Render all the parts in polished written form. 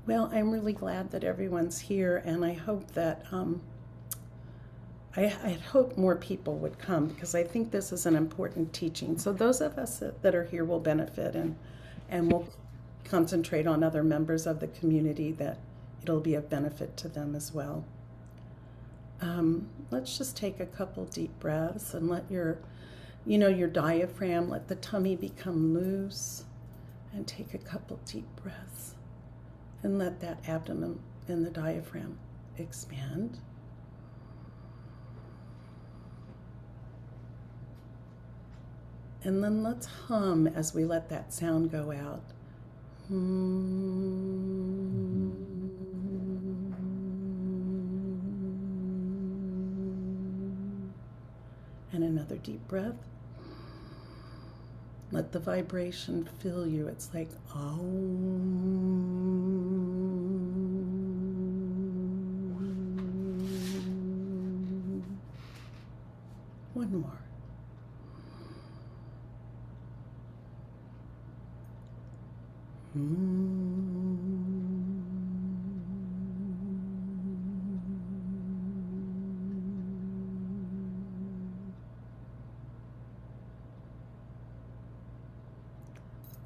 Well, I'm really glad that everyone's here, and I hope that I hope more people would come because I think this is an important teaching. So those of us that are here will benefit, and we'll concentrate on other members of the community that it'll be of benefit to them as well. Let's just take a couple deep breaths and let your diaphragm, let the tummy become loose, and take a couple deep breaths and let that abdomen and the diaphragm expand. And then let's hum as we let that sound go out. And another deep breath. Let the vibration fill you. It's like, oh. One more.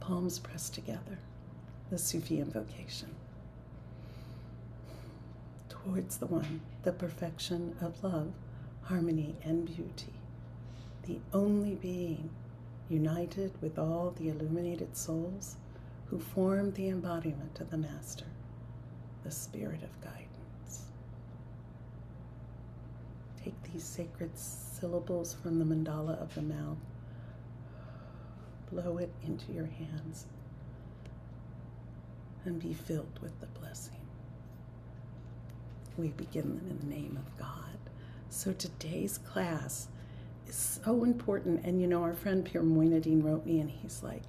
Palms pressed together, the Sufi invocation. Towards the one, the perfection of love, harmony, and beauty, the only being united with all the illuminated souls who form the embodiment of the Master, the Spirit of Guidance. Take these sacred syllables from the mandala of the mouth, blow it into your hands, and be filled with the blessing. We begin them in the name of God. So today's class is so important. And our friend Pierre Moynadine wrote me and he's like,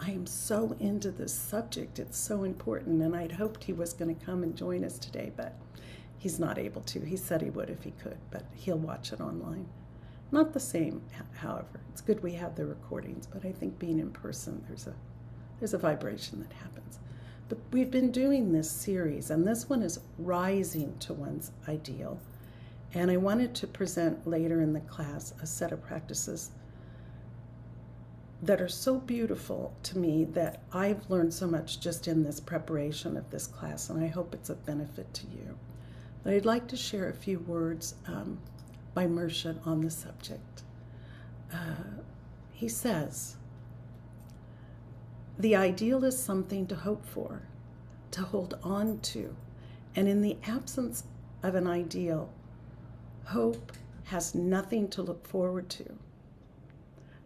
I am so into this subject. It's so important. And I'd hoped he was going to come and join us today, but he's not able to. He said he would if he could, but he'll watch it online. Not the same, however. It's good we have the recordings, but I think being in person, there's a vibration that happens. But we've been doing this series, and this one is rising to one's ideal. And I wanted to present later in the class a set of practices that are so beautiful to me that I've learned so much just in this preparation of this class, and I hope it's of benefit to you. But I'd like to share a few words by Murshid on the subject. He says, the ideal is something to hope for, to hold on to, and in the absence of an ideal, hope has nothing to look forward to.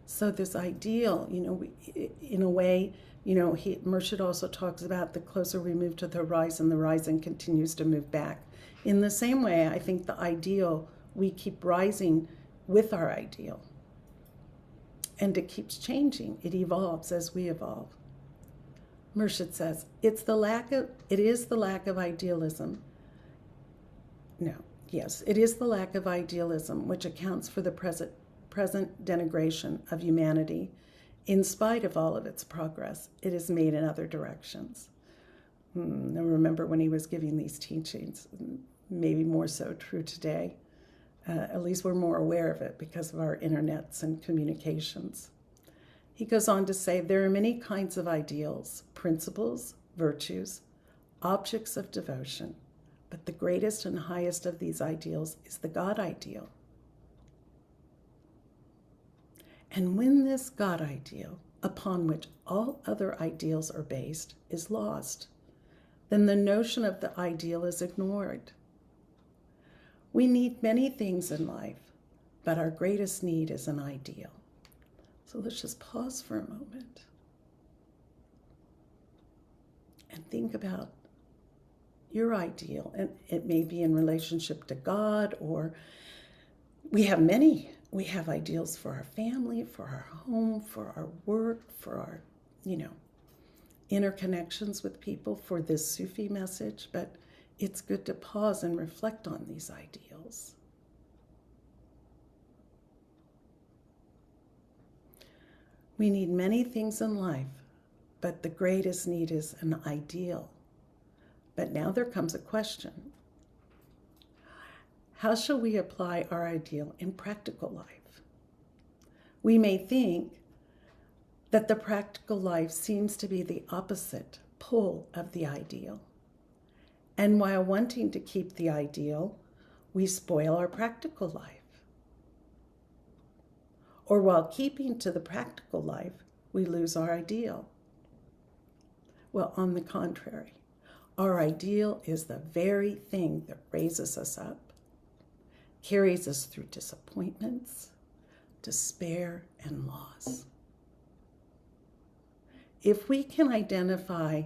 So this ideal, in a way, Murshid also talks about the closer we move to the horizon continues to move back. In the same way, I think the ideal, we keep rising with our ideal. And it keeps changing. It evolves as we evolve. Murshid says, it is the lack of idealism. It is the lack of idealism which accounts for the present denigration of humanity. In spite of all of its progress, it is made in other directions. I remember when he was giving these teachings, maybe more so true today. At least we're more aware of it because of our internets and communications. He goes on to say, there are many kinds of ideals, principles, virtues, objects of devotion, but the greatest and highest of these ideals is the God ideal. And when this God ideal, upon which all other ideals are based, is lost, then the notion of the ideal is ignored. We need many things in life, but our greatest need is an ideal. So let's just pause for a moment and think about your ideal. And it may be in relationship to God, or we have many. We have ideals for our family, for our home, for our work, for our, interconnections with people, for this Sufi message. But it's good to pause and reflect on these ideals. We need many things in life, but the greatest need is an ideal. But now there comes a question. How shall we apply our ideal in practical life? We may think that the practical life seems to be the opposite pole of the ideal. And while wanting to keep the ideal, we spoil our practical life. Or while keeping to the practical life, we lose our ideal. Well, on the contrary, our ideal is the very thing that raises us up, carries us through disappointments, despair, and loss. If we can identify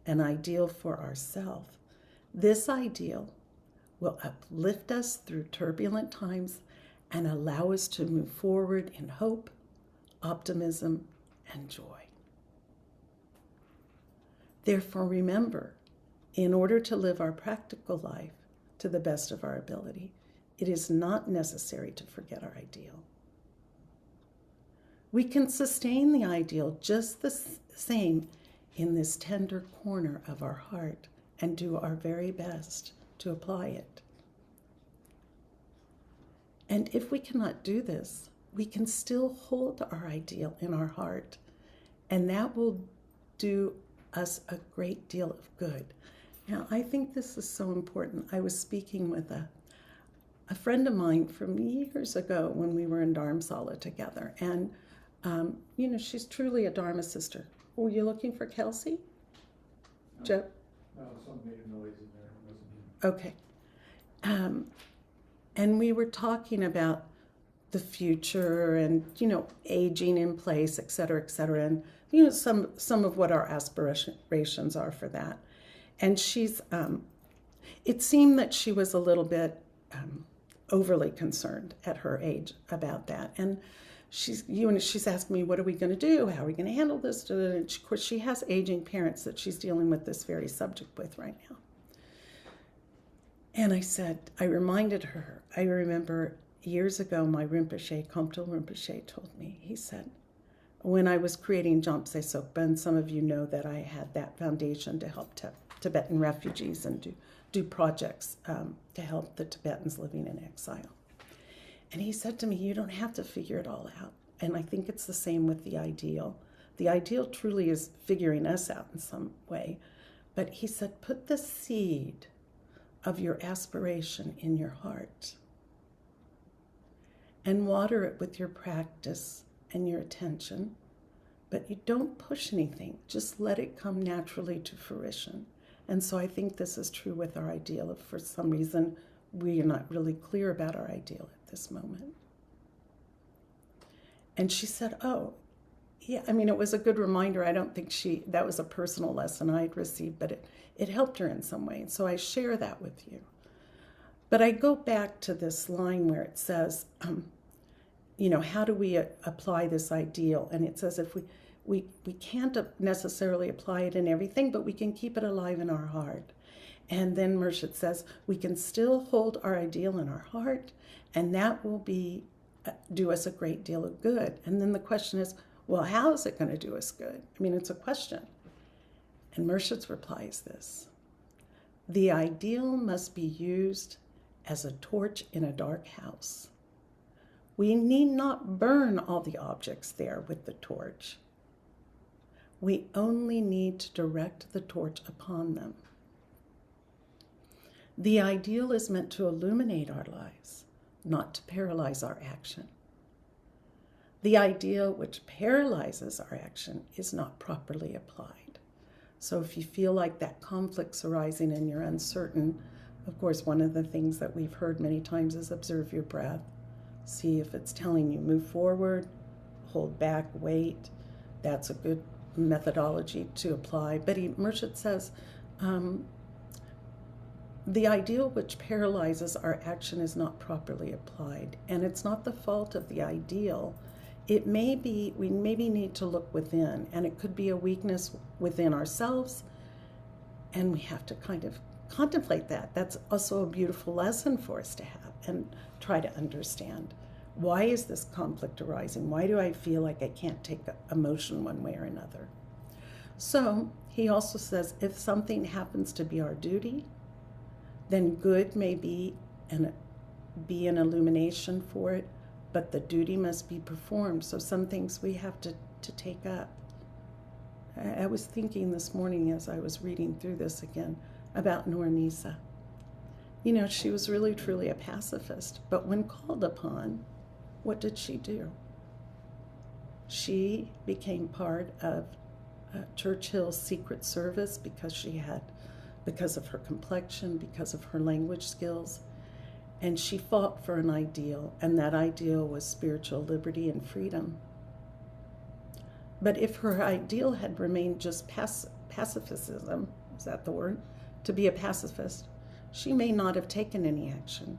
an ideal for ourselves, this ideal will uplift us through turbulent times and allow us to move forward in hope, optimism, and joy. Therefore, remember, in order to live our practical life to the best of our ability, it is not necessary to forget our ideal. We can sustain the ideal just the same in this tender corner of our heart and do our very best to apply it. And if we cannot do this, we can still hold our ideal in our heart, and that will do us a great deal of good. Now, I think this is so important. I was speaking with a friend of mine from years ago when we were in Dharamsala together, and she's truly a Dharma sister. Were you looking for Kelsey? No. Joe? No, something made a noise in there. It wasn't me. Okay. And we were talking about the future and, aging in place, et cetera, and, some of what our aspirations are for that. And she's, it seemed that she was a little bit overly concerned at her age about that. And she's asking me, what are we going to do? How are we going to handle this? And of course, she has aging parents that she's dealing with this very subject with right now. And I reminded her, I remember years ago, my Rinpoche, Khamtrul Rinpoche, told me, he said, when I was creating Jamse Sokpa, and some of you know that I had that foundation to help Tibetan refugees and do projects to help the Tibetans living in exile. And he said to me, you don't have to figure it all out. And I think it's the same with the ideal. The ideal truly is figuring us out in some way. But he said, put the seed of your aspiration in your heart and water it with your practice and your attention, but you don't push anything, just let it come naturally to fruition. And so I think this is true with our ideal. If for some reason we are not really clear about our ideal at this moment. And she said, oh, yeah, it was a good reminder. I don't think that was a personal lesson I had received, but it helped her in some way. And so I share that with you. But I go back to this line where it says, how do we apply this ideal? And it says if we can't necessarily apply it in everything, but we can keep it alive in our heart. And then Murshid says, we can still hold our ideal in our heart, and that will do us a great deal of good. And then the question is, well, how is it going to do us good? It's a question. And Murshid's reply is this: the ideal must be used as a torch in a dark house. We need not burn all the objects there with the torch. We only need to direct the torch upon them. The ideal is meant to illuminate our lives, not to paralyze our action. The ideal which paralyzes our action is not properly applied. So if you feel like that conflict's arising and you're uncertain, of course, one of the things that we've heard many times is observe your breath. See if it's telling you move forward, hold back, wait. That's a good methodology to apply. But Murshid says, the ideal which paralyzes our action is not properly applied. And it's not the fault of the ideal. It may be, we maybe need to look within, and it could be a weakness within ourselves, and we have to kind of contemplate that. That's also a beautiful lesson for us to have and try to understand. Why is this conflict arising? Why do I feel like I can't take emotion one way or another? So he also says, if something happens to be our duty, then good may be an illumination for it, but the duty must be performed. So some things we have to take up. I was thinking this morning as I was reading through this again about Noor Nisa. You know, she was really truly a pacifist, but when called upon, what did she do? She became part of Churchill's Secret Service because of her complexion, because of her language skills, and she fought for an ideal, and that ideal was spiritual liberty and freedom. But if her ideal had remained just pacifism, is that the word? To be a pacifist, she may not have taken any action.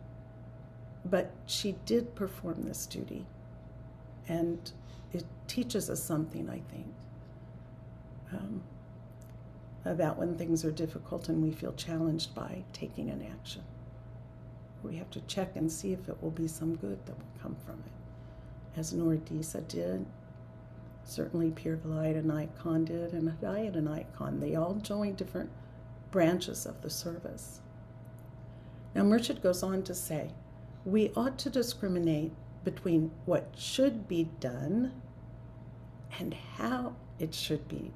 But she did perform this duty. And it teaches us something, I think, about when things are difficult and we feel challenged by taking an action. We have to check and see if it will be some good that will come from it. As Noor Nisa did, certainly Pir Vilayat Inayat Khan did, and Hidayat Inayat Khan. They all joined different branches of the service. Now Murshid goes on to say, we ought to discriminate between what should be done and how it should be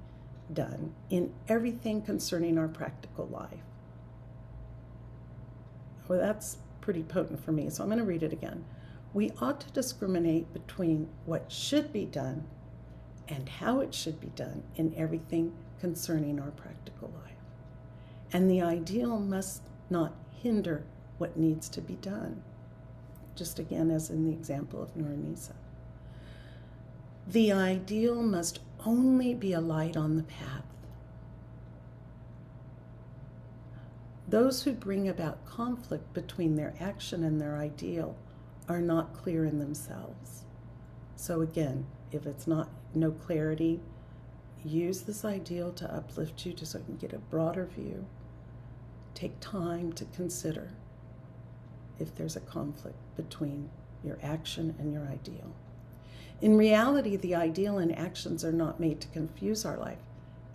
done in everything concerning our practical life. Well, that's pretty potent for me, so I'm going to read it again. We ought to discriminate between what should be done and how it should be done in everything concerning our practical life. And the ideal must not hinder what needs to be done. Just again, as in the example of Noor Nisa. The ideal must only be a light on the path. Those who bring about conflict between their action and their ideal are not clear in themselves. So again, if it's no clarity, use this ideal to uplift you so you can get a broader view. Take time to consider if there's a conflict between your action and your ideal. In reality, the ideal and actions are not made to confuse our life.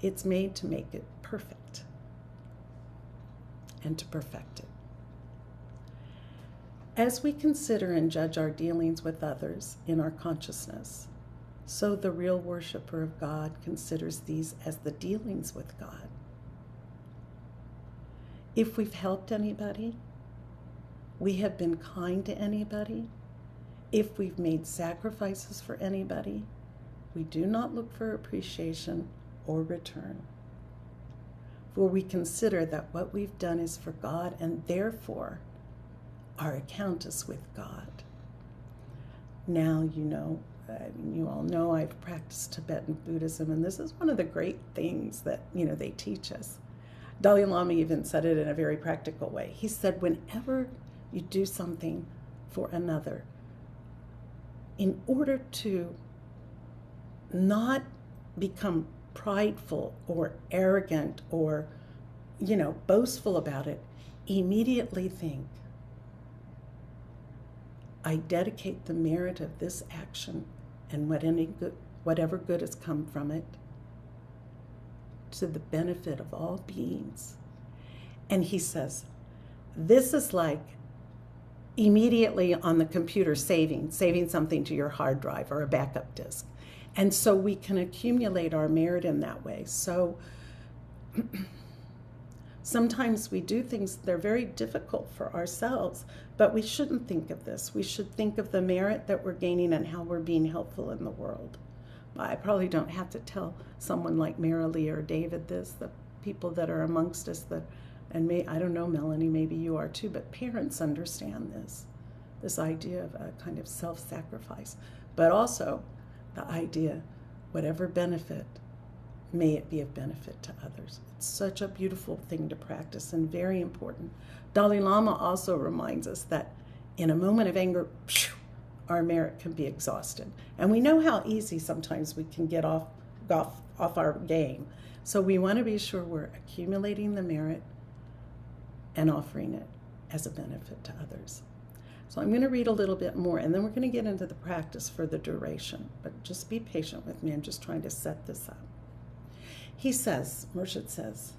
It's made to make it perfect and to perfect it. As we consider and judge our dealings with others in our consciousness, so the real worshiper of God considers these as the dealings with God. If we've helped anybody, we have been kind to anybody, if we've made sacrifices for anybody, we do not look for appreciation or return. For we consider that what we've done is for God, and therefore our account is with God. Now, you all know I've practiced Tibetan Buddhism, and this is one of the great things that, they teach us. Dalai Lama even said it in a very practical way. He said, whenever you do something for another, in order to not become prideful or arrogant or, boastful about it, immediately think, I dedicate the merit of this action and whatever good has come from it to the benefit of all beings. And he says, this is like immediately on the computer saving something to your hard drive or a backup disk. And so we can accumulate our merit in that way. So sometimes we do things that are very difficult for ourselves, but we shouldn't think of this. We should think of the merit that we're gaining and how we're being helpful in the world. I probably don't have to tell someone like Marilee or David this, the people that are amongst us I don't know, Melanie, maybe you are too, but parents understand this idea of a kind of self-sacrifice, but also the idea, whatever benefit, may it be of benefit to others. It's such a beautiful thing to practice and very important. Dalai Lama also reminds us that in a moment of anger, our merit can be exhausted. And we know how easy sometimes we can get off our game. So we want to be sure we're accumulating the merit and offering it as a benefit to others. So I'm going to read a little bit more, and then we're going to get into the practice for the duration. But just be patient with me. I'm just trying to set this up. He says, Murshid says,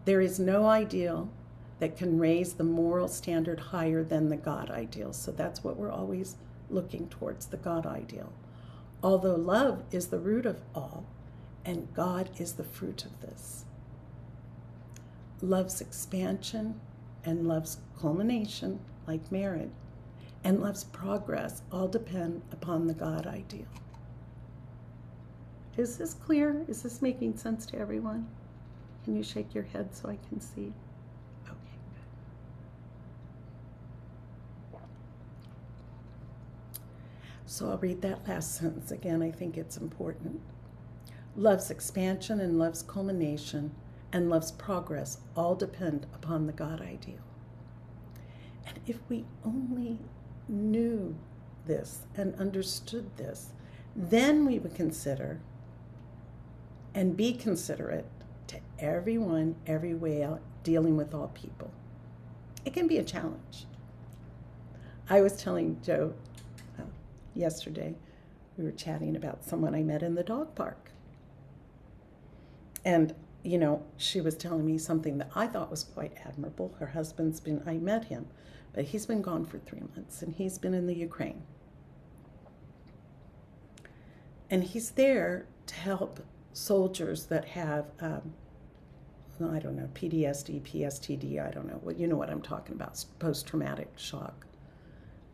there is no ideal that can raise the moral standard higher than the God ideal. So that's what we're always looking towards, the God ideal. Although love is the root of all, and God is the fruit of this. Love's expansion and love's culmination, like marriage, and love's progress all depend upon the God ideal. Is this clear? Is this making sense to everyone? Can you shake your head so I can see? Okay, good. So I'll read that last sentence again. I think it's important. Love's expansion and love's culmination and love's progress all depend upon the God ideal. And if we only knew this and understood this, then we would consider and be considerate to everyone, everywhere, dealing with all people. It can be a challenge. I was telling Joe yesterday, we were chatting about someone I met in the dog park. And, you know, she was telling me something that I thought was quite admirable. Her husband's been, I met him, but he's been gone for 3 months, and he's been in the Ukraine. And he's there to help soldiers that have, I don't know, PTSD, PSTD, I don't know, you know what I'm talking about, post-traumatic shock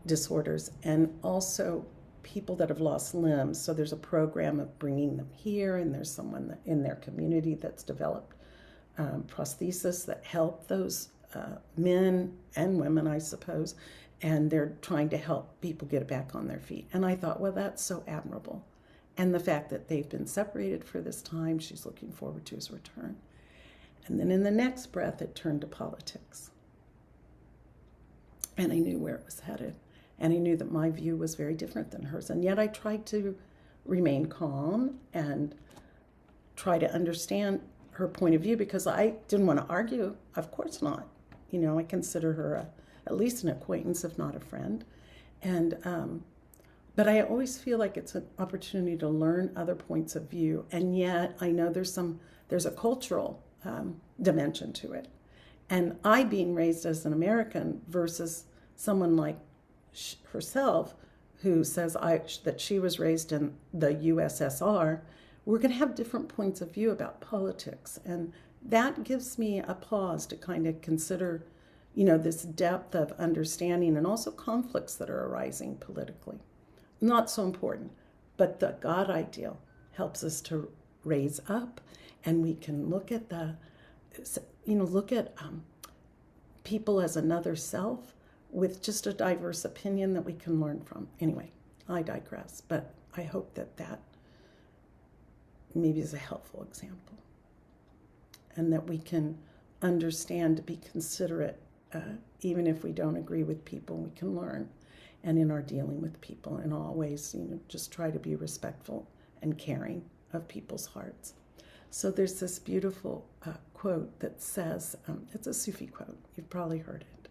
disorders, and also people that have lost limbs. So there's a program of bringing them here, and there's someone in their community that's developed prosthesis that help those men and women, I suppose, and they're trying to help people get back on their feet. And I thought, well, that's so admirable. And the fact that they've been separated for this time, she's looking forward to his return. And then in the next breath, it turned to politics. And I knew where it was headed. And I knew that my view was very different than hers. And yet I tried to remain calm and try to understand her point of view, because I didn't want to argue. Of course not. You know, I consider her at least an acquaintance, if not a friend. And but I always feel like it's an opportunity to learn other points of view. And yet I know there's a cultural dimension to it. And I, being raised as an American versus someone like herself who says that she was raised in the USSR, we're going to have different points of view about politics. And that gives me a pause to kind of consider, you know, this depth of understanding and also conflicts that are arising politically. Not so important, but the God ideal helps us to raise up, and we can look at people as another self with just a diverse opinion that we can learn from. Anyway, I digress, but I hope that maybe is a helpful example, and that we can understand to be considerate, even if we don't agree with people, we can learn. And in our dealing with people, and always, you know, just try to be respectful and caring of people's hearts. So there's this beautiful quote that says, it's a Sufi quote, you've probably heard it.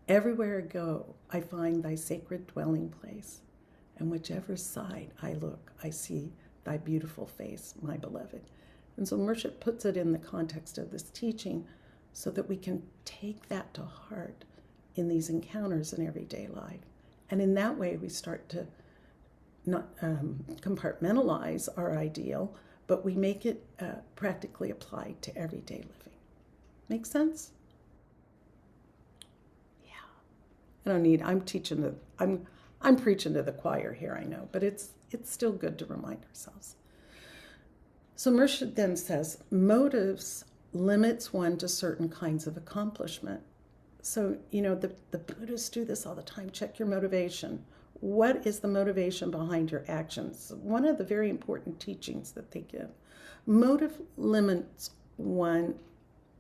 Everywhere I go, I find thy sacred dwelling place, and whichever side I look, I see thy beautiful face, my beloved. And so Murshid puts it in the context of this teaching so that we can take that to heart in these encounters in everyday life. And in that way, we start to not compartmentalize our ideal, but we make it practically applied to everyday living. Make sense? Yeah. I'm preaching to the choir here, I know, but it's still good to remind ourselves. So Murshid then says, motives limits one to certain kinds of accomplishment. So, you know, the Buddhists do this all the time. Check your motivation. What is the motivation behind your actions? One of the very important teachings that they give. Motive limits one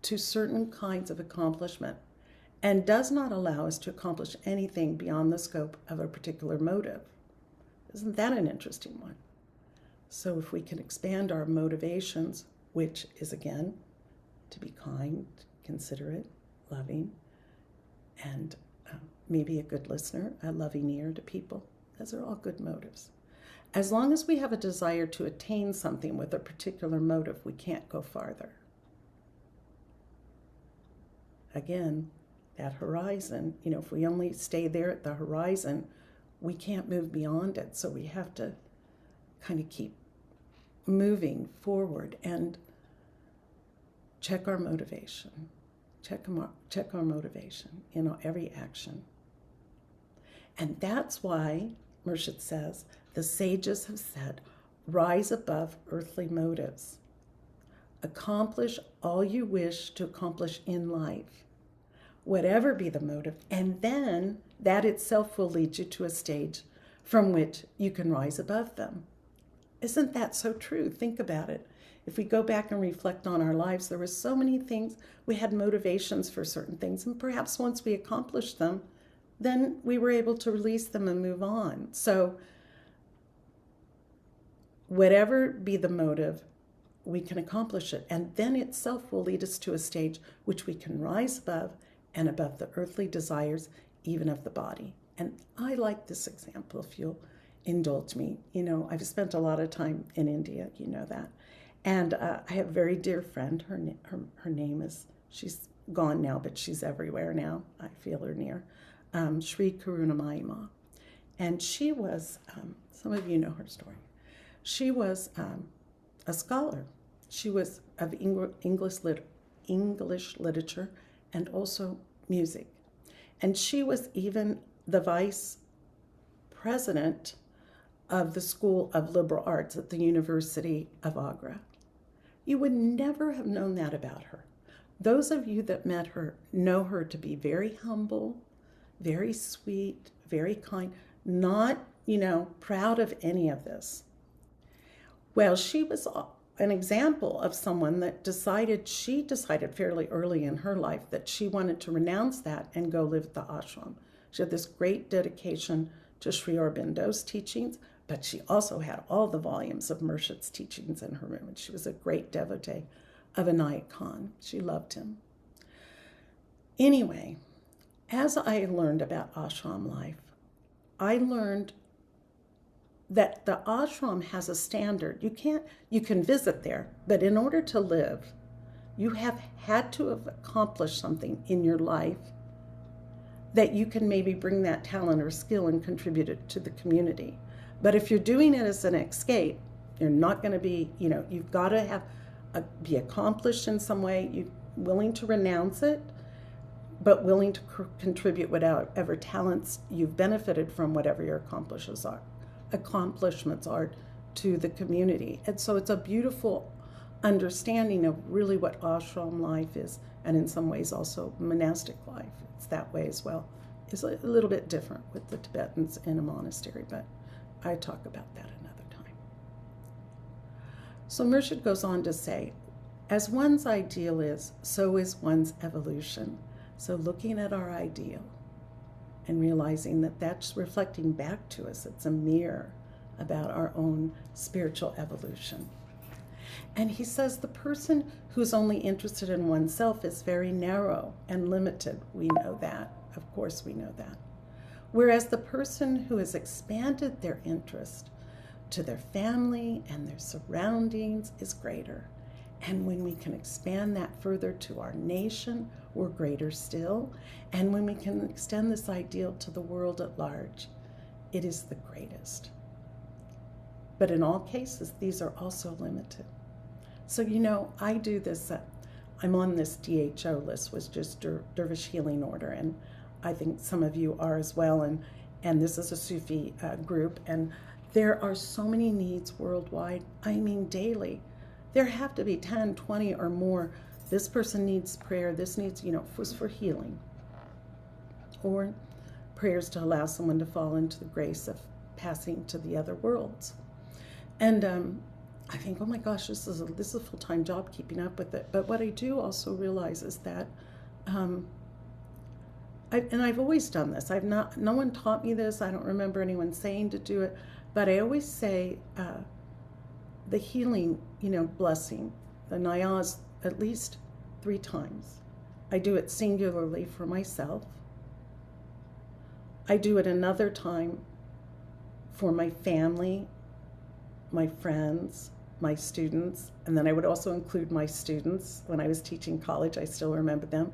to certain kinds of accomplishment and does not allow us to accomplish anything beyond the scope of a particular motive. Isn't that an interesting one? So if we can expand our motivations, which is, again, to be kind, considerate, loving, and maybe a good listener, a loving ear to people. Those are all good motives. As long as we have a desire to attain something with a particular motive, we can't go farther. Again, that horizon, if we only stay there at the horizon, we can't move beyond it. So we have to kind of keep moving forward and check our motivation. Check our motivation in every action. And that's why, Murshid says, the sages have said, rise above earthly motives. Accomplish all you wish to accomplish in life, whatever be the motive, and then that itself will lead you to a stage from which you can rise above them. Isn't that so true? Think about it. If we go back and reflect on our lives, there were so many things, we had motivations for certain things, and perhaps once we accomplished them, then we were able to release them and move on. So whatever be the motive, we can accomplish it. And then itself will lead us to a stage which we can rise above and above the earthly desires, even of the body. And I like this example, if you'll indulge me. I've spent a lot of time in India, you know that. And I have a very dear friend. Her name is, she's gone now, but she's everywhere now. I feel her near. Sri Karunamayi. And she was, some of you know her story. She was a scholar. She was of English literature and also music. And she was even the vice president of the School of Liberal Arts at the University of Agra. You would never have known that about her. Those of you that met her know her to be very humble, very sweet, very kind, not, proud of any of this. Well, she was an example of someone that she decided fairly early in her life that she wanted to renounce that and go live at the ashram. She had this great dedication to Sri Aurobindo's teachings, but she also had all the volumes of Murshid's teachings in her room, and she was a great devotee of Inayat Khan. She loved him. Anyway, as I learned about ashram life, I learned that the ashram has a standard. You can visit there, but in order to live, you have had to have accomplished something in your life that you can maybe bring that talent or skill and contribute it to the community. But if you're doing it as an escape, you're not going to be, you've got to be accomplished in some way. You're willing to renounce it, but willing to contribute whatever talents you've benefited from, whatever your accomplishments are to the community. And so it's a beautiful understanding of really what ashram life is, and in some ways also monastic life. It's that way as well. It's a little bit different with the Tibetans in a monastery, but I talk about that another time. So Murshid goes on to say, as one's ideal is, so is one's evolution. So looking at our ideal and realizing that that's reflecting back to us, it's a mirror about our own spiritual evolution. And he says the person who's only interested in oneself is very narrow and limited. We know that. Of course we know that. Whereas the person who has expanded their interest to their family and their surroundings is greater. And when we can expand that further to our nation, we're greater still. And when we can extend this ideal to the world at large, it is the greatest. But in all cases, these are also limited. So, I do this, I'm on this DHO list, which is Dervish Healing Order, and I think some of you are as well, and this is a Sufi group, and there are so many needs worldwide, I mean daily. There have to be 10, 20 or more. This person needs prayer, this needs, for healing, or prayers to allow someone to fall into the grace of passing to the other worlds. And I think, oh my gosh, this is a full-time job keeping up with it. But what I do also realize is that, I've always done this. No one taught me this. I don't remember anyone saying to do it. But I always say the healing, blessing, the nayas, at least 3 times. I do it singularly for myself. I do it another time for my family my friends, my students, and then I would also include my students. When I was teaching college, I still remember them,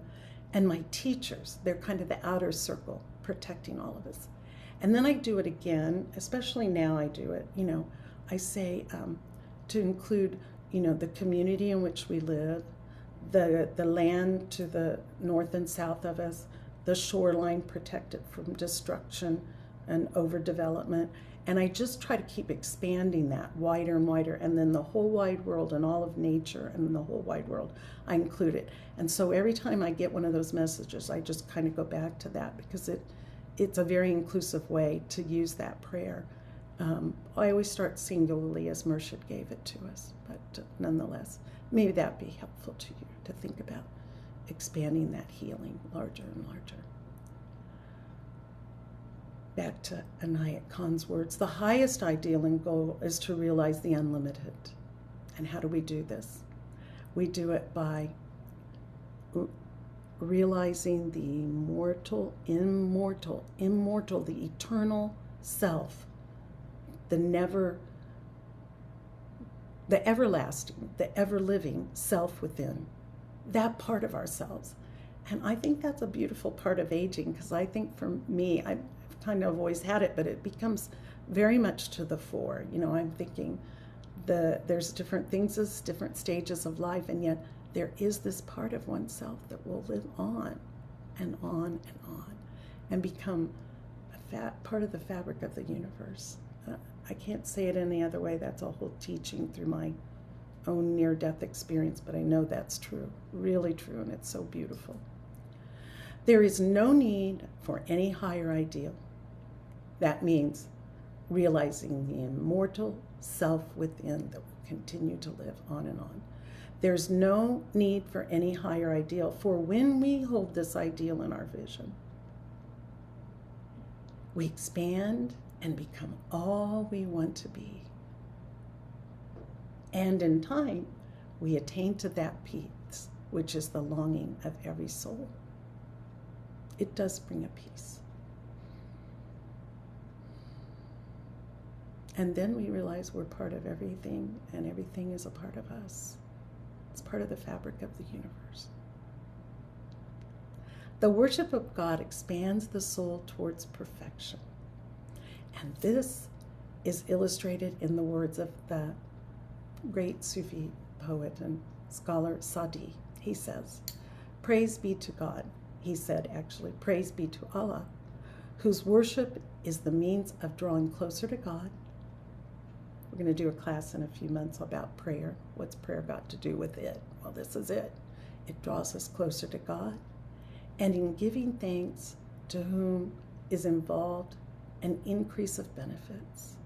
and my teachers. They're kind of the outer circle protecting all of us. And then I do it again, especially now I do it, I say to include, the community in which we live, the land to the north and south of us, the shoreline protected from destruction and overdevelopment. And I just try to keep expanding that wider and wider. And then the whole wide world and all of nature and the whole wide world, I include it. And so every time I get one of those messages, I just kind of go back to that because it's a very inclusive way to use that prayer. I always start singularly as Murshid gave it to us, but nonetheless, maybe that'd be helpful to you to think about expanding that healing larger and larger. Back to Inayat Khan's words, the highest ideal and goal is to realize the unlimited. And how do we do this? We do it by realizing the immortal, the eternal self, the everlasting, the ever-living self within, that part of ourselves. And I think that's a beautiful part of aging, because I think for me, I've kind of always had it, but it becomes very much to the fore. I'm thinking there's different things as different stages of life, and yet there is this part of oneself that will live on and on and on and become part of the fabric of the universe. I can't say it any other way. That's a whole teaching through my own near-death experience, but I know that's true, really true, and it's so beautiful. There is no need for any higher ideal. That means realizing the immortal self within that will continue to live on and on. There's no need for any higher ideal, for when we hold this ideal in our vision, we expand and become all we want to be. And in time, we attain to that peace, which is the longing of every soul. It does bring a peace. And then we realize we're part of everything, and everything is a part of us. It's part of the fabric of the universe. The worship of God expands the soul towards perfection. And this is illustrated in the words of the great Sufi poet and scholar Sadi. He says, "Praise be to God." He said, actually, "Praise be to Allah, whose worship is the means of drawing closer to God." We're going to do a class in a few months about prayer. What's prayer got to do with it? Well, this is it. It draws us closer to God. And in giving thanks, to whom is involved an increase of benefits.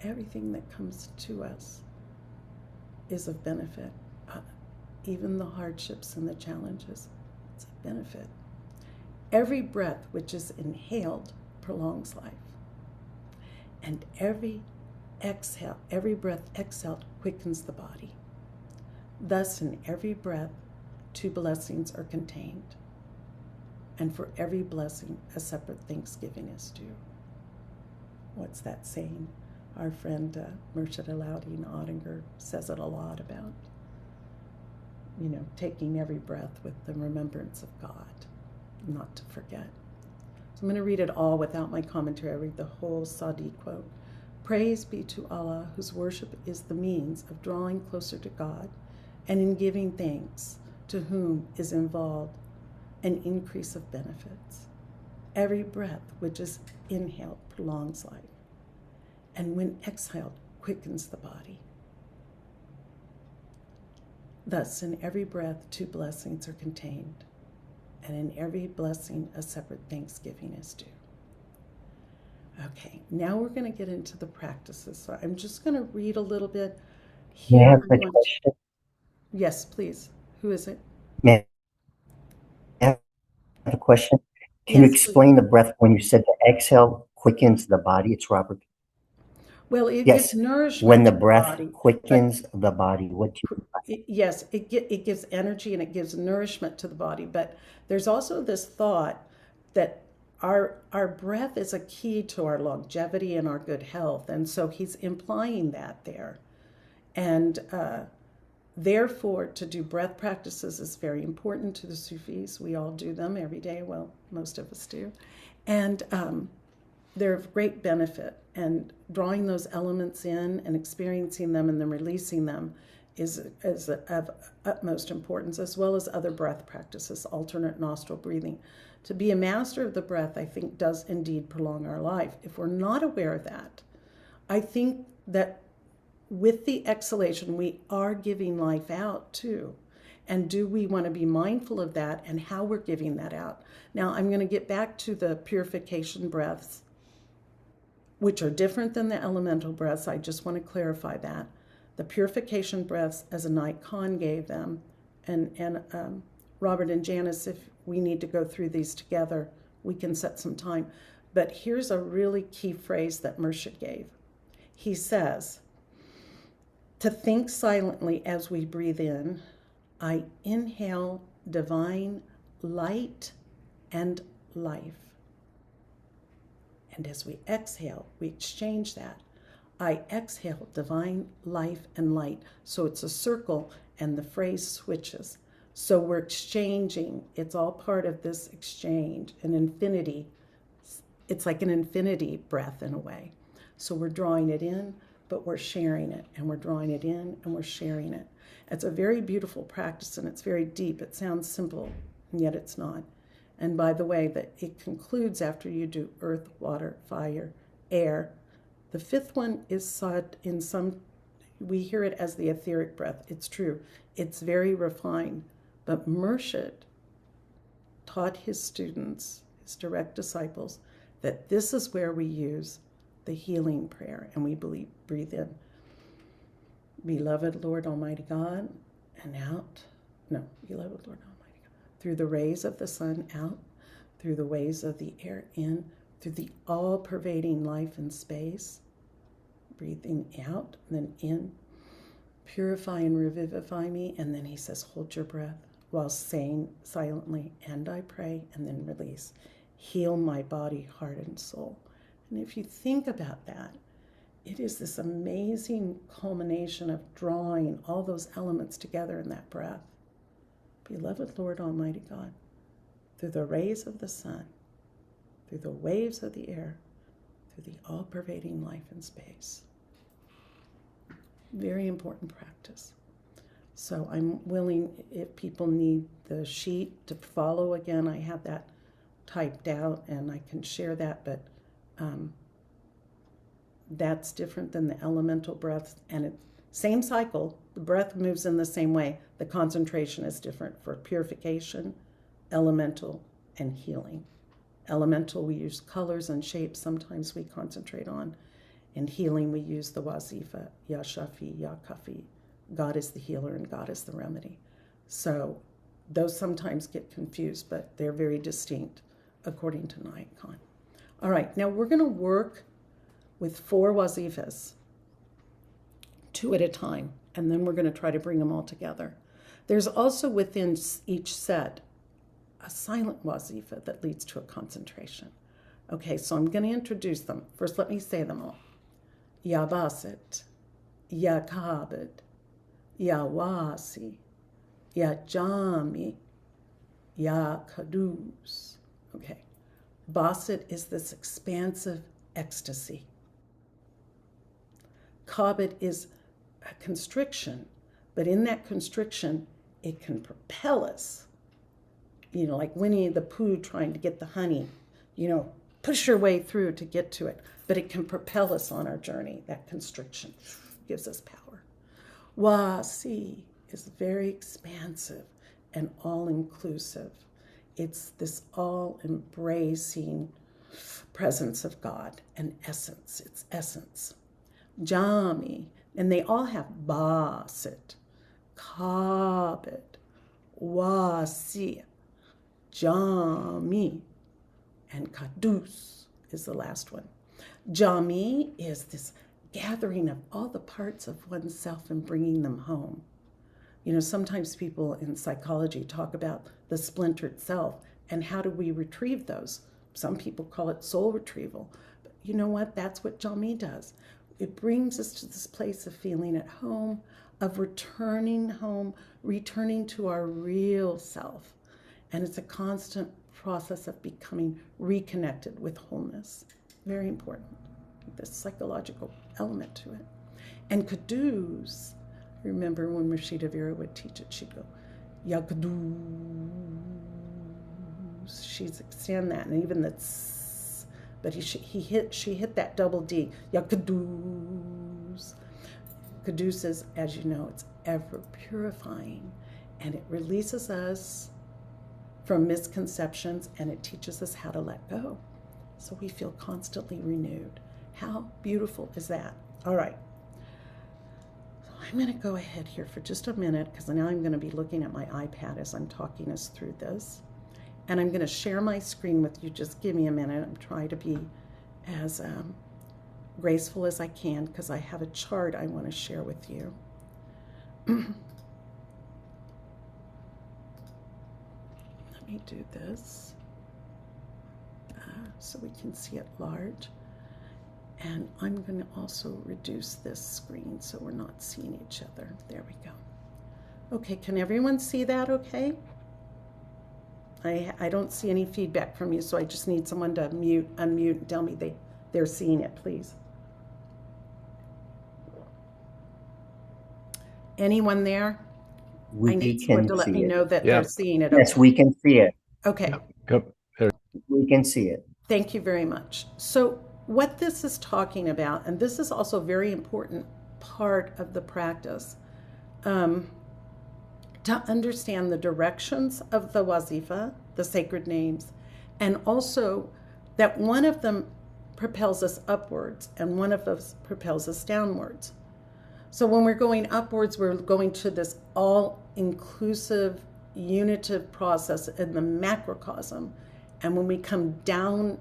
Everything that comes to us is of benefit. Even the hardships and the challenges, it's a benefit. Every breath which is inhaled prolongs life. And every breath exhaled quickens the body. Thus, in every breath, 2 blessings are contained. And for every blessing, a separate thanksgiving is due. What's that saying? Our friend Murshid Alauddin Odinger says it a lot about, taking every breath with the remembrance of God, not to forget. So I'm going to read it all without my commentary. I read the whole Sadi quote. "Praise be to Allah, whose worship is the means of drawing closer to God, and in giving thanks, to whom is involved an increase of benefits. Every breath which is inhaled prolongs life, and when exhaled, quickens the body. Thus, in every breath, 2 blessings are contained, and in every blessing, a separate thanksgiving is due." Okay, now we're going to get into the practices. So I'm just going to read a little bit here. May I have a question? Yes, please. Who is it? May I have a question? Can you Yes, please. explain the breath when you said the exhale quickens the body? It's Robert. Well, it Yes, gives nourishment when the to the breath body, quickens the body, what do you mean? yes, it gives energy and it gives nourishment to the body. But there's also this thought that our breath is a key to our longevity and our good health. And so he's implying that there. And therefore, to do breath practices is very important to the Sufis. We all do them every day. Well, most of us do. And they're of great benefit. And drawing those elements in and experiencing them and then releasing them is of utmost importance, as well as other breath practices, alternate nostril breathing. To be a master of the breath, I think, does indeed prolong our life. If we're not aware of that, I think that with the exhalation, we are giving life out too. And do we want to be mindful of that and how we're giving that out? Now, I'm going to get back to the purification breaths, which are different than the elemental breaths. I just want to clarify that. The purification breaths, as Inayat Khan gave them, and Robert and Janice, if we need to go through these together, we can set some time. But here's a really key phrase that Murshid gave. He says, to think silently as we breathe in, I inhale divine light and life. And as we exhale, we exchange that. I exhale divine life and light. So it's a circle and the phrase switches. So we're exchanging. It's all part of this exchange, an infinity. It's like an infinity breath in a way. So we're drawing it in, but we're sharing it, and we're drawing it in, and we're sharing it. It's a very beautiful practice, and it's very deep. It sounds simple, and yet it's not. And by the way, that it concludes after you do earth, water, fire, air. The fifth one is sought in some, we hear it as the etheric breath. It's true. It's very refined. But Murshid taught his students, his direct disciples, that this is where we use the healing prayer, and we breathe in. Beloved Lord Almighty God, and out. No, beloved Lord Almighty God. Through the rays of the sun, out. Through the waves of the air, in. Through the all-pervading life and space. Breathing out, and then in. Purify and revivify me. And then he says, hold your breath while saying silently, and I pray, and then release. Heal my body, heart, and soul. And if you think about that, it is this amazing culmination of drawing all those elements together in that breath. Beloved Lord Almighty God, through the rays of the sun, through the waves of the air, through the all-pervading life and space. Very important practice. So I'm willing, if people need the sheet to follow again, I have that typed out and I can share that, but that's different than the elemental breaths, and it's same cycle. The breath moves in the same way. The concentration is different for purification, elemental, and healing. Elemental, we use colors and shapes. Sometimes we concentrate on. In healing, we use the wazifa, Ya Shafi, Ya Kafi. God is the healer and God is the remedy. So those sometimes get confused, but they're very distinct according to Inayat Khan. All right, now we're going to work with 4 wazifas, 2 at a time, and then we're going to try to bring them all together. There's also within each set a silent wazifa that leads to a concentration. Okay, so I'm going to introduce them. First, let me say them all. Ya Basit, Ya Kabid, Ya Wasi, Ya Jami, Ya Kadus. Okay, Basit is this expansive ecstasy. Kabid is a constriction, but in that constriction, it can propel us. You know, like Winnie the Pooh trying to get the honey, you know, push your way through to get to it, but it can propel us on our journey. That constriction gives us power. Wasi is very expansive and all-inclusive. It's this all-embracing presence of God and essence. It's essence. Jami, and they all have basit, kabit, wasi, jami, and kadus is the last one. Jami is this gathering of all the parts of oneself and bringing them home. You know, sometimes people in psychology talk about the splintered self, and how do we retrieve those? some people call it soul retrieval. But you know what? That's what Jami does. It brings us to this place of feeling at home, of returning home, returning to our real self. And it's a constant process of becoming reconnected with wholeness. Very important. This psychological element to it. And Kudus, remember when Rashida Vera would teach it, she'd go, Ya Kudus. She'd extend that, and even the tss, but she hit that double D. Ya Kudus. Kudus is, as you know, it's ever purifying, and it releases us from misconceptions, and it teaches us how to let go. So we feel constantly renewed. How beautiful is that? All right. So I'm going to go ahead here for just a minute, because now I'm going to be looking at my iPad as I'm talking us through this. And I'm going to share my screen with you. Just give me a minute. I'm trying to be as graceful as I can, because I have a chart I want to share with you. Let me do this so we can see it large. And I'm going to also reduce this screen so we're not seeing each other. There we go. Okay, can everyone see that okay? I don't see any feedback from you, so I just need someone to unmute and tell me they're seeing it, please. Anyone there? I need someone to let me know that they're seeing it. Yes, okay. We can see it. Okay. Yep. We can see it. Thank you very much. So what this is talking about, and this is also a very important part of the practice, to understand the directions of the wazifa, the sacred names, and also that one of them propels us upwards and one of us propels us downwards. So when we're going upwards, we're going to this all-inclusive, unitive process in the macrocosm. And when we come down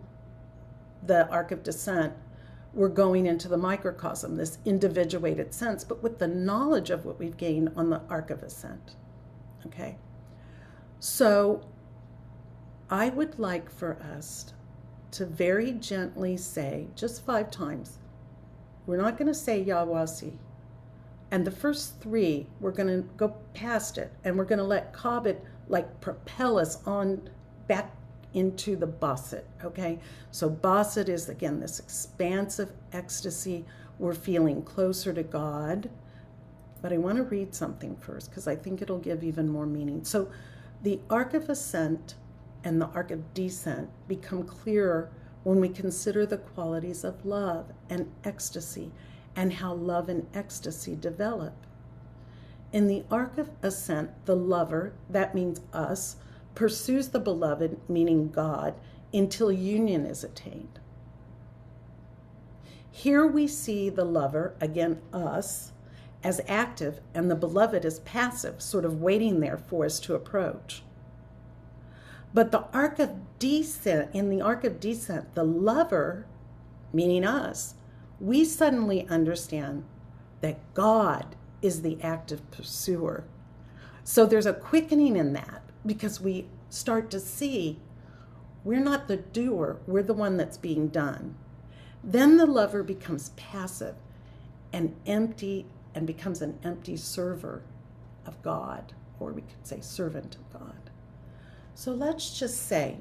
the arc of descent, we're going into the microcosm, this individuated sense, but with the knowledge of what we've gained on the arc of ascent. Okay? So I would like for us to very gently say, just 5 times, we're not going to say Yawasi. And the first 3, we're going to go past it, and we're going to let Kabit like propel us on back into the Basit, okay? So Basit is, again, this expansive ecstasy. We're feeling closer to God. But I want to read something first, because I think it'll give even more meaning. So the arc of ascent and the arc of descent become clearer when we consider the qualities of love and ecstasy and how love and ecstasy develop. In the arc of ascent, the lover, that means us, pursues the beloved, meaning God, until union is attained. Here we see the lover, again us, as active, and the beloved as passive, sort of waiting there for us to approach. But the arc of descent, in the arc of descent, the lover, meaning us, we suddenly understand that God is the active pursuer. So there's a quickening in that, because we start to see we're not the doer, we're the one that's being done. Then the lover becomes passive and empty, and becomes an empty server of God, or we could say servant of God. So let's just say,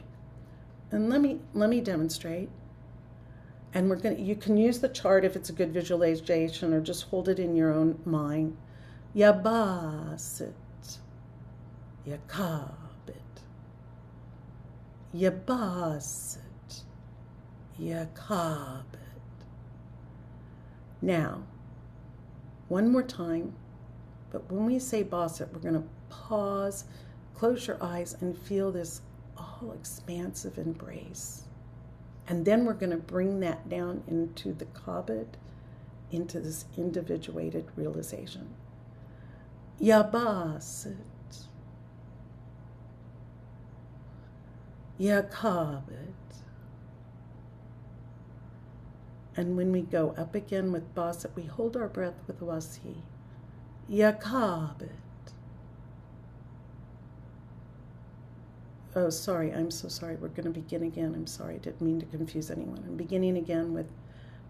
and let me demonstrate, and you can use the chart if it's a good visualization, or just hold it in your own mind. Yabasit, Yakabit, Yabasit, Yakabit. Now, one more time, but when we say Basit, we're going to pause, close your eyes, and feel this all-expansive embrace. And then we're going to bring that down into the Kabit, into this individuated realization. Yabasit, Yakabit. And when we go up again with Basit, we hold our breath with Wasi. Yakabit. Oh, sorry, I'm so sorry. We're going to begin again. I'm sorry, I didn't mean to confuse anyone. I'm beginning again with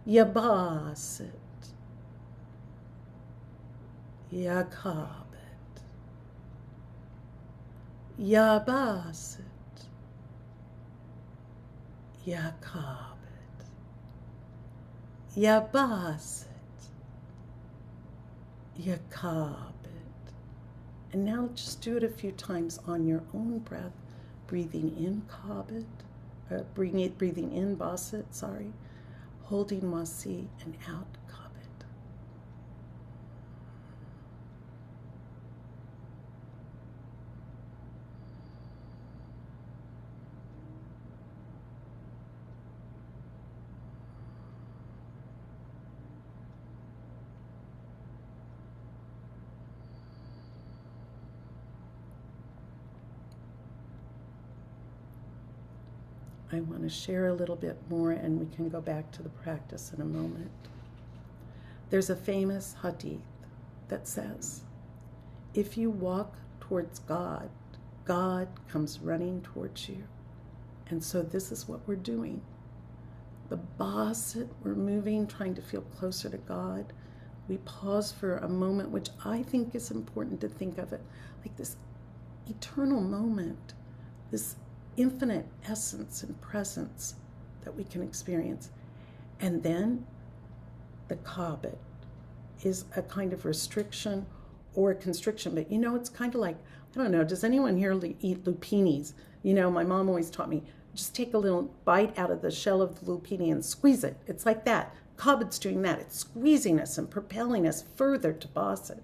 Ya Basit, Ya Kabit, Ya Basit, Ya Kabit, Ya Basit, Ya Kabit. And now just do it a few times on your own breath, breathing in Kabit, breathing in Basit, sorry, holding Wasi, and out Kabit. I want to share a little bit more, and we can go back to the practice in a moment. There's a famous hadith that says, if you walk towards God, God comes running towards you. And so this is what we're doing. The Basit, we're moving, trying to feel closer to God. We pause for a moment, which I think is important to think of it like this eternal moment, this infinite essence and presence that we can experience. And then the Kabit is a kind of restriction or a constriction, but you know, it's kind of like, I don't know, does anyone here eat lupinis? You know, my mom always taught me, just take a little bite out of the shell of the lupini and squeeze it. It's like that. Kabit's doing that. It's squeezing us and propelling us further to Basit.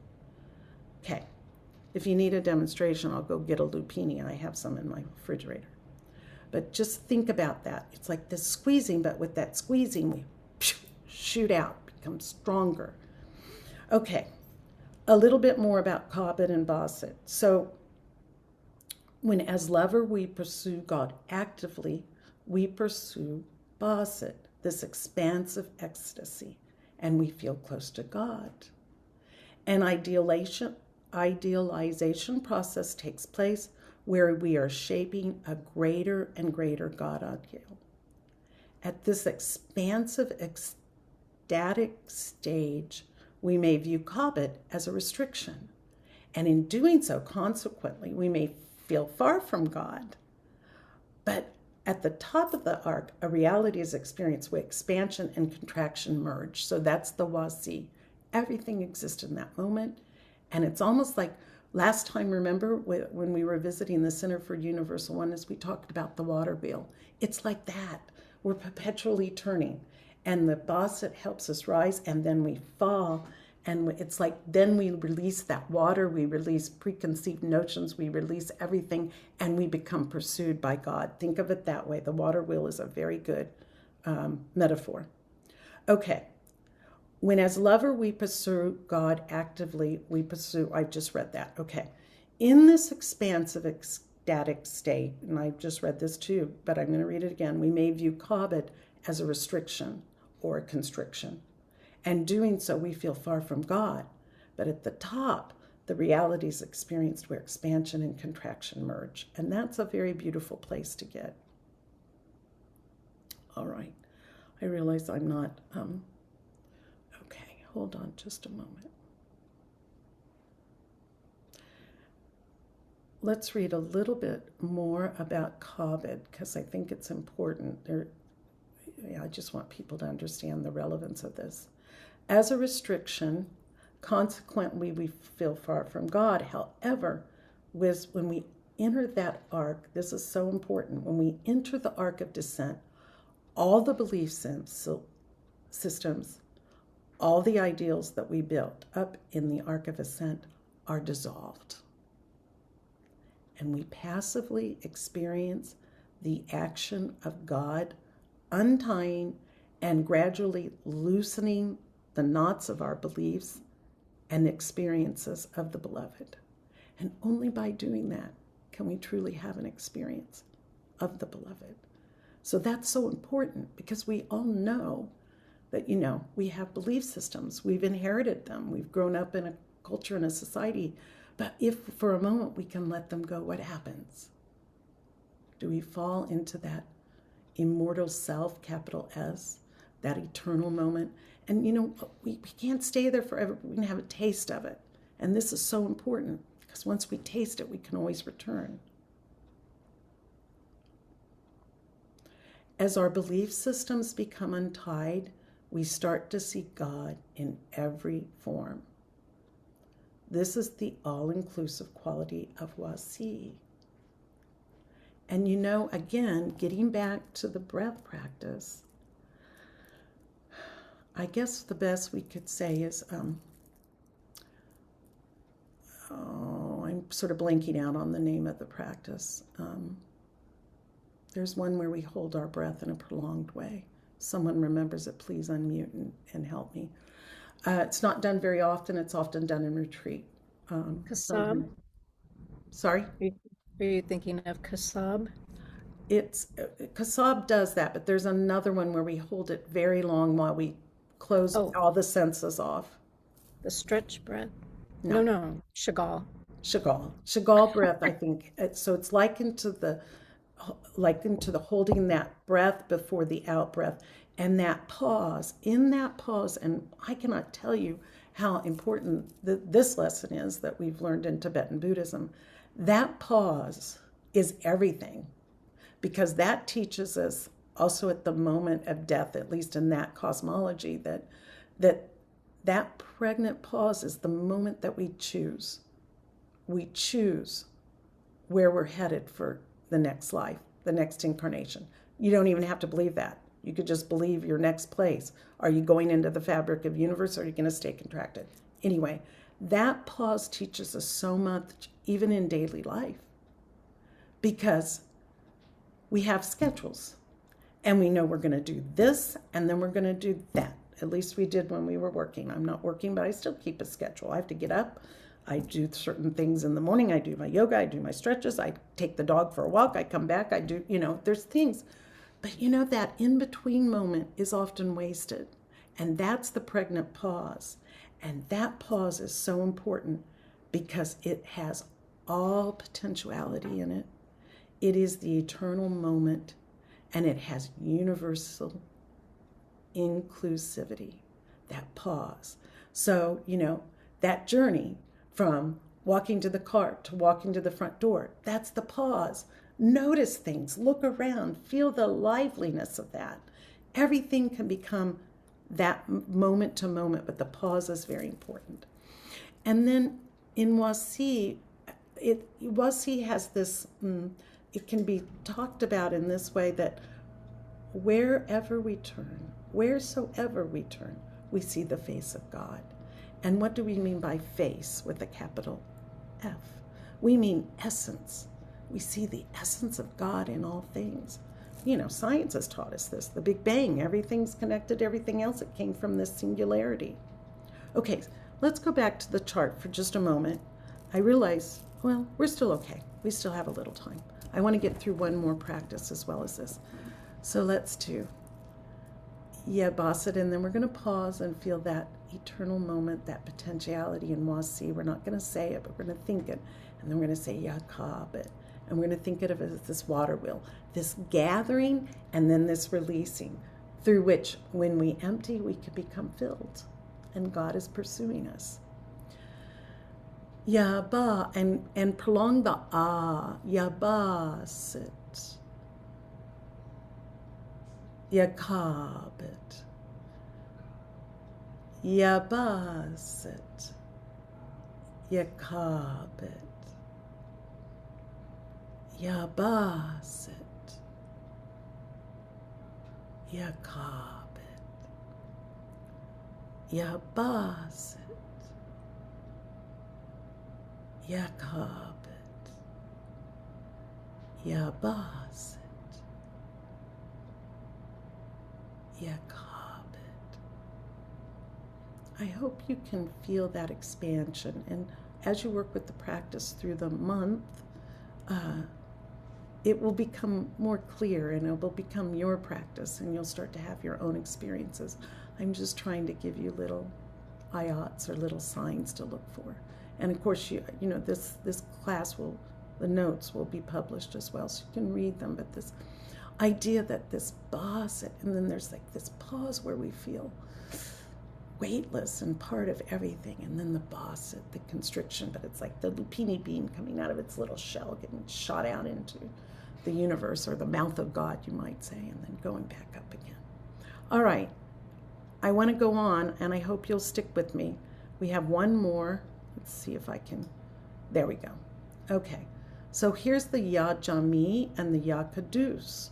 Okay, if you need a demonstration, I'll go get a lupini. I have some in my refrigerator. But just think about that. It's like this squeezing, but with that squeezing, we shoot out, become stronger. Okay, a little bit more about Kabit and Basit. So when as lover we pursue God actively, we pursue Basit, this expansive ecstasy, and we feel close to God. An idealization process takes place where we are shaping a greater and greater God ideal. At this expansive, ecstatic stage, we may view Kabit as a restriction. And in doing so, consequently, we may feel far from God. But at the top of the arc, a reality is experienced where expansion and contraction merge. So that's the Wasi. Everything exists in that moment. And it's almost like last time, remember, when we were visiting the Center for Universal Oneness, we talked about the water wheel. It's like that. We're perpetually turning. And the Basit helps us rise, and then we fall. And it's like then we release that water, we release preconceived notions, we release everything, and we become pursued by God. Think of it that way. The water wheel is a very good metaphor. Okay. When as lover we pursue God actively, we pursue, I just read that, okay. In this expansive ecstatic state, and I just read this too, but I'm going to read it again, we may view Kabit as a restriction or a constriction. And doing so, we feel far from God. But at the top, the reality is experienced where expansion and contraction merge. And that's a very beautiful place to get. All right. I realize I'm not... Okay, hold on just a moment. Let's read a little bit more about Kabit, because I think it's important. I just want people to understand the relevance of this. As a restriction, consequently, we feel far from God. However, when we enter that arc, this is so important, when we enter the arc of descent, all the belief systems, all the ideals that we built up in the arc of ascent are dissolved. And we passively experience the action of God untying and gradually loosening the knots of our beliefs and experiences of the beloved. And only by doing that can we truly have an experience of the beloved. So that's so important, because we all know that, we have belief systems. We've inherited them. We've grown up in a culture and a society. But if for a moment we can let them go, what happens? Do we fall into that immortal self, capital S, that eternal moment? And we can't stay there forever. We can have a taste of it. And this is so important because once we taste it, we can always return. As our belief systems become untied, we start to see God in every form. This is the all-inclusive quality of wasi. And again, getting back to the breath practice, I guess the best we could say is, I'm sort of blanking out on the name of the practice. There's one where we hold our breath in a prolonged way. Someone remembers it, please unmute and help me. It's not done very often. It's often done in retreat. Kasab? Sorry? Are you thinking of Kasab? It's Kasab does that, but there's another one where we hold it very long while we close all the senses off. The stretch breath? No. Chagall. Chagall breath, I think. So it's likened to the holding that breath before the out breath, and that pause. In that pause, and I cannot tell you how important this lesson is that we've learned in Tibetan Buddhism. That pause is everything, because that teaches us also at the moment of death, at least in that cosmology, that pregnant pause is the moment that we choose. We choose where we're headed for the next life, the next incarnation. You don't even have to believe that. You could just believe your next place. Are you going into the fabric of universe, or are you going to stay contracted? Anyway, that pause teaches us so much, even in daily life, because we have schedules and we know we're going to do this and then we're going to do that. At least we did when we were working. I'm not working, but I still keep a schedule. I have to get up. I do certain things in the morning. I do my yoga. I do my stretches. I take the dog for a walk. I come back. I do, there's things. But that in-between moment is often wasted. And that's the pregnant pause. And that pause is so important because it has all potentiality in it. It is the eternal moment, and it has universal inclusivity, that pause. So, that journey from walking to the cart to walking to the front door, that's the pause. Notice things, look around, feel the liveliness of that. Everything can become that moment to moment, but the pause is very important. And then in Wasi, Wasi has this, it can be talked about in this way, that wherever we turn, wheresoever we turn, we see the face of God. And what do we mean by face with a capital F? We mean essence. We see the essence of God in all things. Science has taught us this. The Big Bang, everything's connected to everything else. It came from this singularity. Okay, let's go back to the chart for just a moment. I realize, we're still okay. We still have a little time. I want to get through one more practice as well as this. So let's do Yabasat, and then we're going to pause and feel that eternal moment, that potentiality in Wasi. We're not going to say it, but we're going to think it. And then we're going to say Yakabit. And we're going to think of it as this water wheel, this gathering and then this releasing, through which when we empty, we can become filled. And God is pursuing us. Yaba, and prolong the ah, Yabasit. Yakabit. Yabasit. Yakabit. Yabasit. Yakabit. Yabasit. Yakabit. Yabasit. Yakabit. I hope you can feel that expansion, and as you work with the practice through the month, it will become more clear, and it will become your practice, and you'll start to have your own experiences. I'm just trying to give you little ayats or little signs to look for. And of course, this class will, The notes will be published as well, so you can read them. But this idea that this boss, and then there's like this pause where we feel weightless and part of everything, and then the boss at the constriction, but it's like the lupini bean coming out of its little shell, getting shot out into the universe, or the mouth of God, you might say, and then going back up again. All right, I want to go on, and I hope you'll stick with me. We have one more. Let's see if I can. There we go. Okay, so here's the Ya Jami and the Ya Kadus.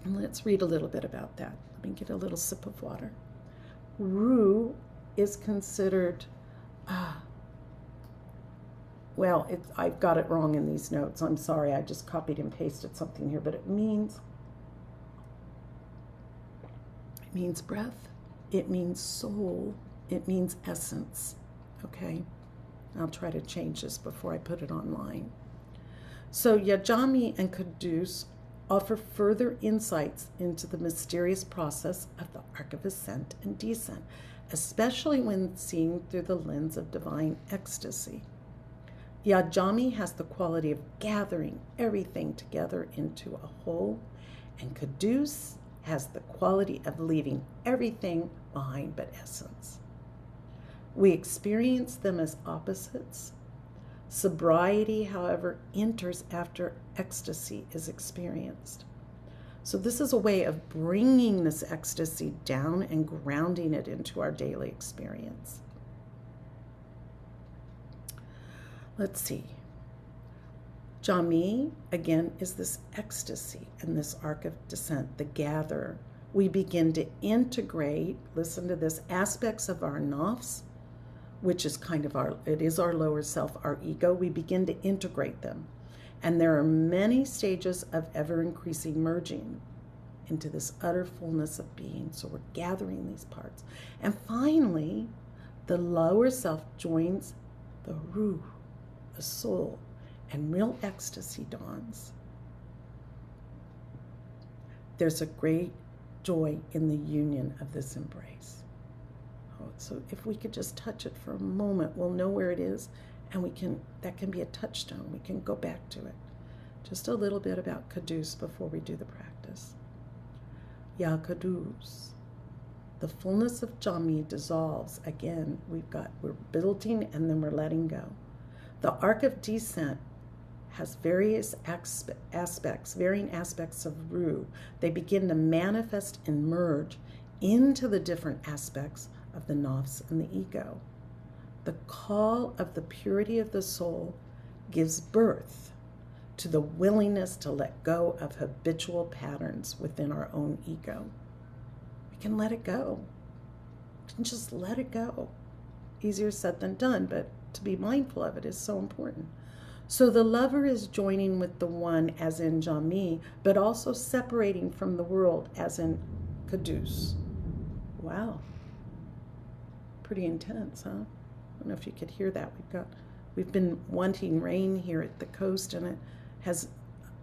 And let's read a little bit about that. Let me get a little sip of water. Ru is considered, well, I've got it wrong in these notes. I'm sorry, I just copied and pasted something here, but it means breath, it means soul, it means essence, okay? I'll try to change this before I put it online. So Yajami and Kadus offer further insights into the mysterious process of the arc of ascent and descent, especially when seen through the lens of divine ecstasy. Yajami has the quality of gathering everything together into a whole, and Kadus has the quality of leaving everything behind but essence. We experience them as opposites. Sobriety, however, enters after ecstasy is experienced. So this is a way of bringing this ecstasy down and grounding it into our daily experience. Let's see. Jami, again, is this ecstasy and this arc of descent, the gatherer. We begin to integrate, listen to this, aspects of our nafs, which is kind of it is our lower self, our ego. We begin to integrate them. And there are many stages of ever-increasing merging into this utter fullness of being. So we're gathering these parts. And finally, the lower self joins the ruh, the soul, and real ecstasy dawns. There's a great joy in the union of this embrace. So if we could just touch it for a moment, we'll know where it is, and that can be a touchstone. We can go back to it. Just a little bit about Kadus before we do the practice. Ya Kadus. The fullness of Jami dissolves. Again, we're building and then we're letting go. The arc of descent has various aspects, varying aspects of Ru. They begin to manifest and merge into the different aspects of the nafs and the ego. The call of the purity of the soul gives birth to the willingness to let go of habitual patterns within our own ego. We can let it go. We can just let it go. Easier said than done, but to be mindful of it is so important. So the lover is joining with the one as in Jami, but also separating from the world as in Kadus. Wow. Pretty intense, huh? I don't know if you could hear that. We've been wanting rain here at the coast, and it has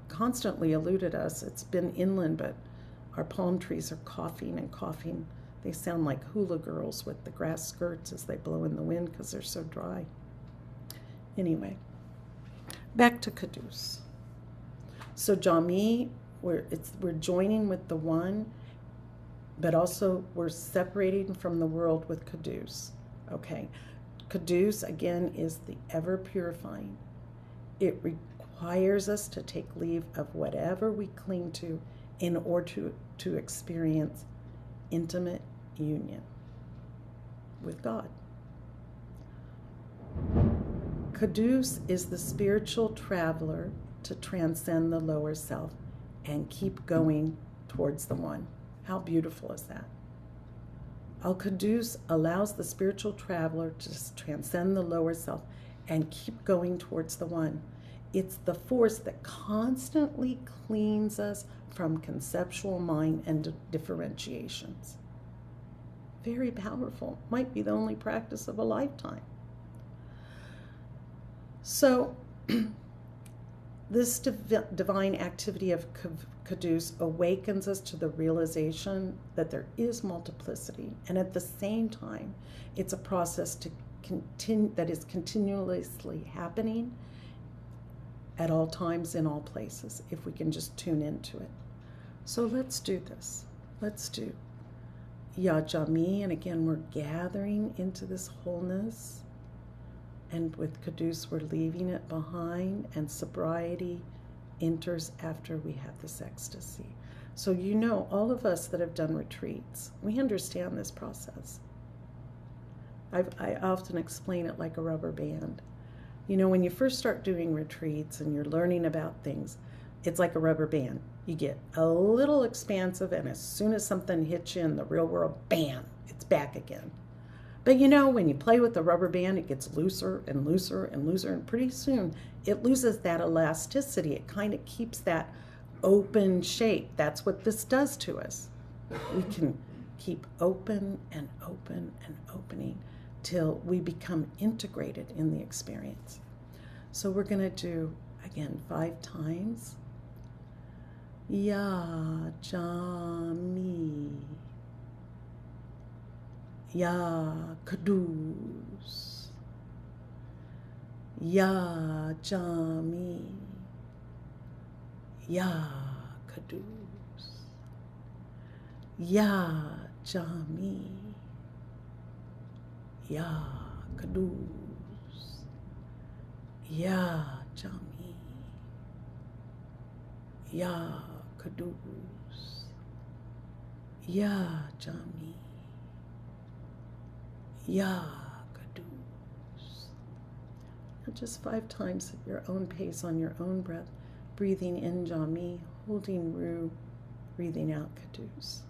constantly eluded us. It's been inland, but our palm trees are coughing and coughing. They sound like hula girls with the grass skirts as they blow in the wind because they're so dry. Anyway, back to Kadus. So Jami, we're joining with the one, but also we're separating from the world with Kadus. Okay, Kadus again is the ever purifying. It requires us to take leave of whatever we cling to in order to experience intimate union with God. Kadus is the spiritual traveler to transcend the lower self and keep going towards the one. How beautiful is that? Al-Kadus allows the spiritual traveler to transcend the lower self and keep going towards the one. It's the force that constantly cleans us from conceptual mind and differentiations. Very powerful. Might be the only practice of a lifetime. So, this divine activity of Kadus awakens us to the realization that there is multiplicity, and at the same time, it's a process that is continuously happening at all times, in all places, if we can just tune into it. So let's do this. Let's do Ya Jami, and again, we're gathering into this wholeness. And with Kudus, we're leaving it behind, and sobriety enters after we have this ecstasy. So you know, all of us that have done retreats, we understand this process. I often explain it like a rubber band. You know, when you first start doing retreats and you're learning about things, it's like a rubber band. You get a little expansive, and as soon as something hits you in the real world, bam, it's back again. But you know, when you play with the rubber band, it gets looser and looser and looser, and pretty soon it loses that elasticity. It kind of keeps that open shape. That's what this does to us. We can keep open and open and opening till we become integrated in the experience. So we're going to do, again, 5 times. Ya Jami, Ya Kudus, Ya Jami, Ya Kudus, Ya Jami, Ya Kudus, Ya Jami, Ya Kudus, Ya Jami, Ya Kudus. Just 5 times at your own pace, on your own breath, breathing in Jami, holding Ru, breathing out Kudus.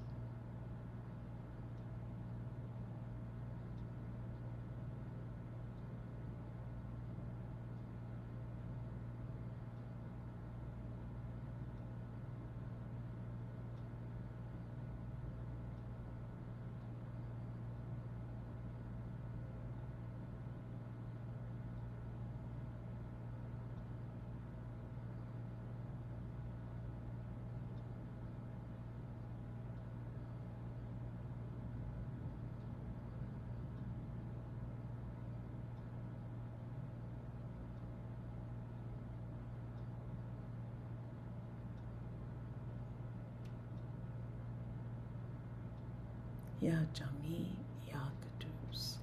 Ya Jami, Ya Kudus.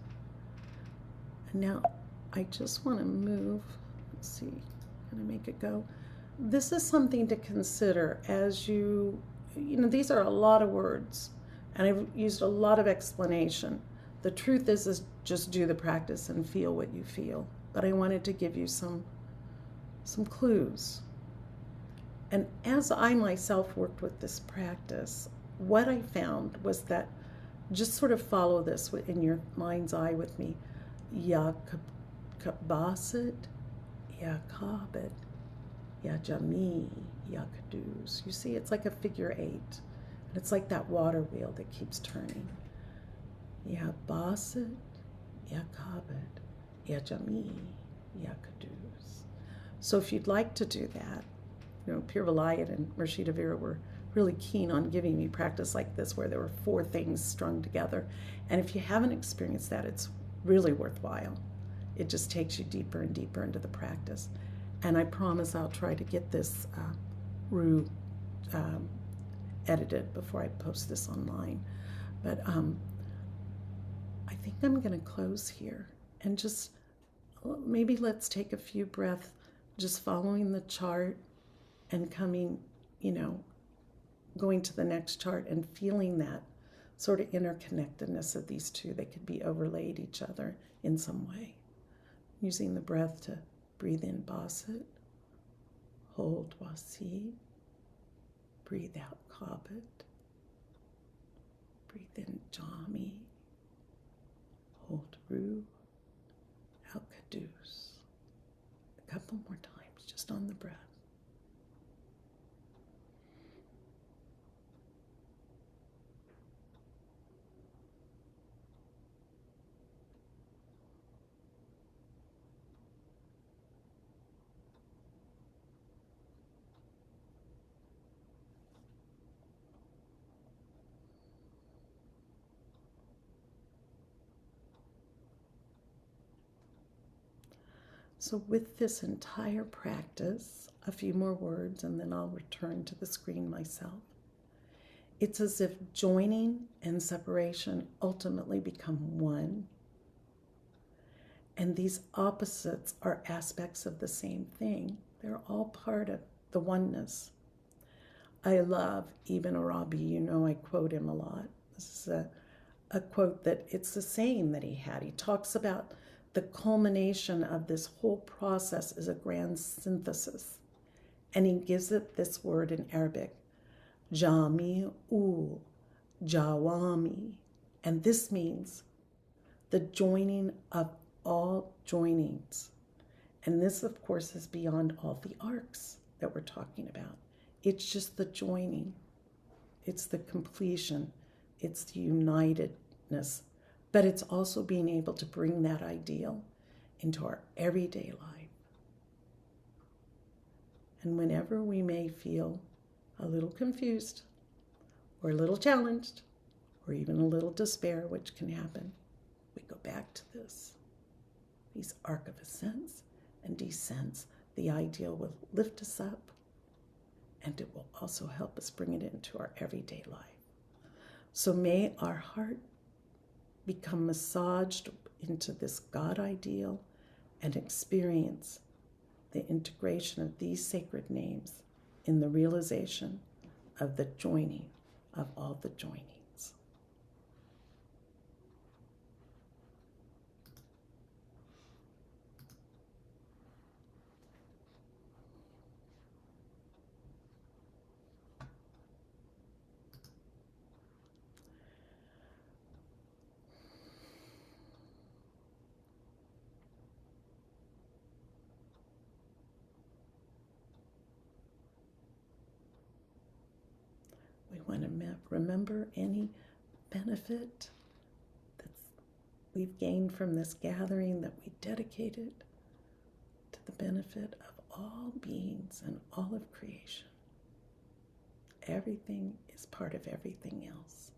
And now I just want to move, let's see, can I make it go? This is something to consider as you know, these are a lot of words, and I've used a lot of explanation. The truth is just do the practice and feel what you feel. But I wanted to give you some clues. And as I myself worked with this practice, what I found was that just sort of follow this in your mind's eye with me. Ya Kabasit, Ya Kabit, Ya Jami, Ya Kudus. You see, it's like a figure 8. And it's like that water wheel that keeps turning. Ya Basit, Ya Kabit, Ya Jami, Ya Kudus. So if you'd like to do that, you know, Pir Vilayat and Rashida Vera were really keen on giving me practice like this, where there were 4 things strung together. And if you haven't experienced that, it's really worthwhile. It just takes you deeper and deeper into the practice. And I promise I'll try to get this Ru edited before I post this online. But I think I'm going to close here and just maybe let's take a few breaths, just following the chart and coming, you know, going to the next chart and feeling that sort of interconnectedness of these two. They could be overlaid each other in some way. Using the breath to breathe in Basit, hold Wasi, breathe out Kabit, breathe in Jami, hold Ru, out Kudus. A couple more times, just on the breath. So with this entire practice, a few more words and then I'll return to the screen myself. It's as if joining and separation ultimately become one. And these opposites are aspects of the same thing. They're all part of the oneness. I love Ibn Arabi. You know I quote him a lot. This is a quote that it's the saying that he had. He talks about the culmination of this whole process is a grand synthesis. And he gives it this word in Arabic, Jami'ul Jawami. And this means the joining of all joinings. And this, of course, is beyond all the arcs that we're talking about. It's just the joining. It's the completion. It's the unitedness. But it's also being able to bring that ideal into our everyday life. And whenever we may feel a little confused or a little challenged or even a little despair, which can happen, we go back to this. These arc of ascents and descents, the ideal will lift us up and it will also help us bring it into our everyday life. So may our heart become massaged into this God ideal and experience the integration of these sacred names in the realization of the joining of all the joinings. We want to remember any benefit that we've gained from this gathering, that we dedicated to the benefit of all beings and all of creation. Everything is part of everything else.